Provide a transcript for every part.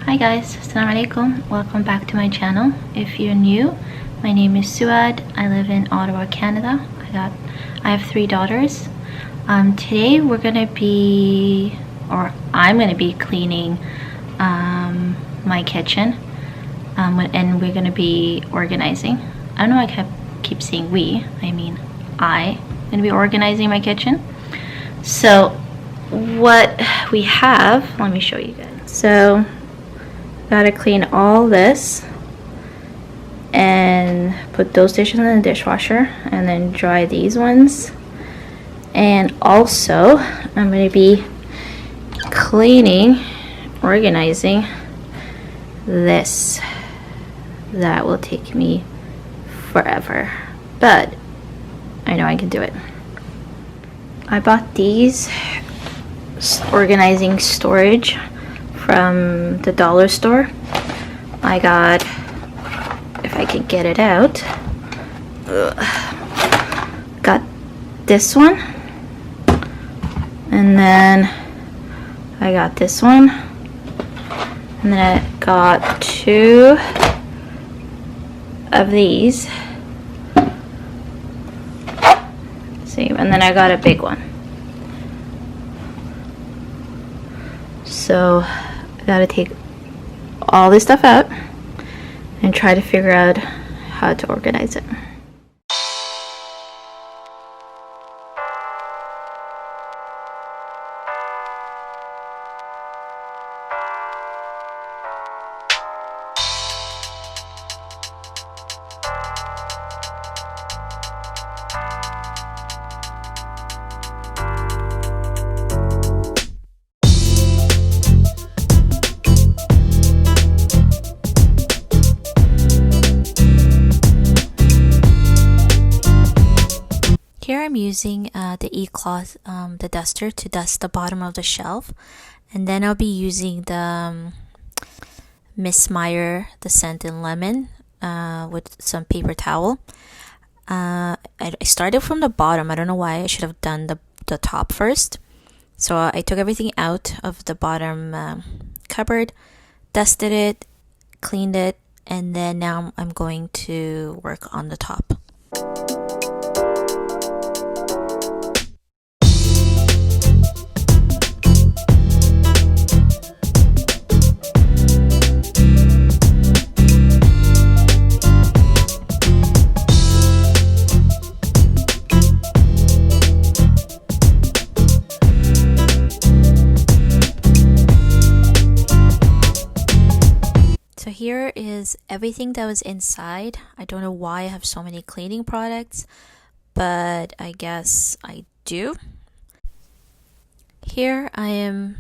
Hi guys, Assalamu alaikum. Welcome back to my channel. If you're new, my name is Suad. I live in Ottawa, Canada. I have 3 daughters. Today we're gonna be, or I'm gonna be cleaning my kitchen, and we're gonna be organizing. I don't know why I keep saying we. I mean I'm gonna be organizing my kitchen. So what we have, let me show you guys. So gotta clean all this and put those dishes in the dishwasher and then dry these ones. And also I'm going to be cleaning, organizing this. That will take me forever, but I know I can do it. I bought these organizing storage from the dollar store. I got, if I can get it out, got this one, and then I got this one, and then I got 2 of these. Same, and then I got a big one. So I gotta take all this stuff out and try to figure out how to organize it. Here I'm using the e-cloth, the duster, to dust the bottom of the shelf, and then I'll be using the Miss Meyer, the scent in lemon, with some paper towel. I started from the bottom. I don't know why. I should have done the top first. So I took everything out of the bottom cupboard, dusted it, cleaned it, and then now I'm going to work on the top. So here is everything that was inside. I don't know why I have so many cleaning products, but I guess I do. Here I am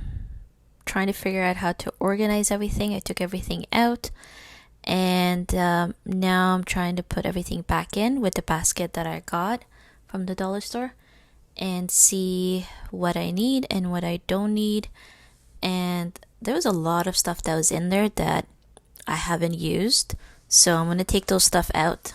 trying to figure out how to organize everything. I took everything out, and now I'm trying to put everything back in with the basket that I got from the dollar store and see what I need and what I don't need. And there was a lot of stuff that was in there that I haven't used, so I'm going to take those stuff out.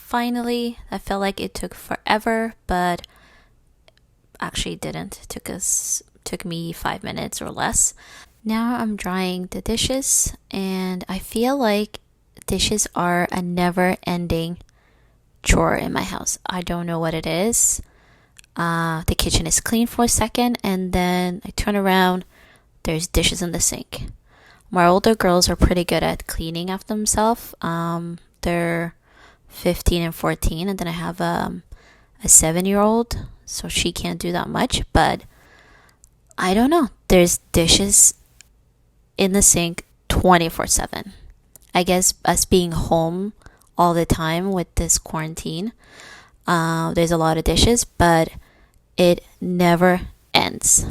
finally. I felt like it took forever, but actually it didn't. It took me 5 minutes or less. Now I'm drying the dishes, and I feel like dishes are a never-ending chore in my house. I don't know what it is. The kitchen is clean for a second, and then I turn around, there's dishes in the sink. My older girls are pretty good at cleaning after themselves. They're 15 and 14, and then I have a 7-year-old, so she can't do that much. But I don't know. There's dishes in the sink 24/7. I guess us being home all the time with this quarantine, there's a lot of dishes, but it never ends.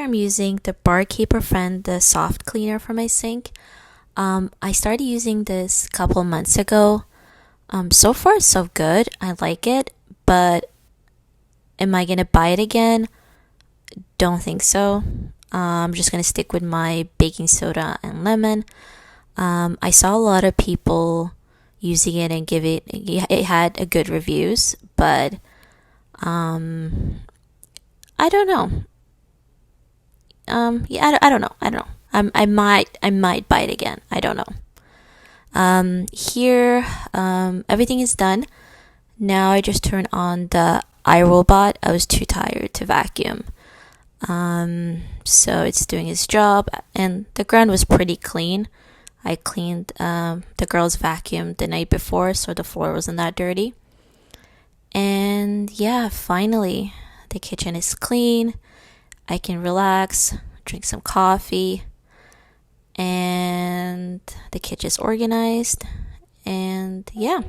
I'm using the Barkeeper Friend, the soft cleaner for my sink. I started using this a couple months ago. So far so good. I like it, but am I gonna buy it again? Don't think so. I'm just gonna stick with my baking soda and lemon. I saw a lot of people using it and it had a good reviews, but I don't know. I don't know. I might buy it again. I don't know. Here, everything is done. Now I just turn on the iRobot. I was too tired to vacuum. So it's doing its job, and the ground was pretty clean. I cleaned the girls' vacuum the night before, so the floor wasn't that dirty. And yeah, finally, the kitchen is clean. I can relax, drink some coffee, and the kitchen is organized. And yeah.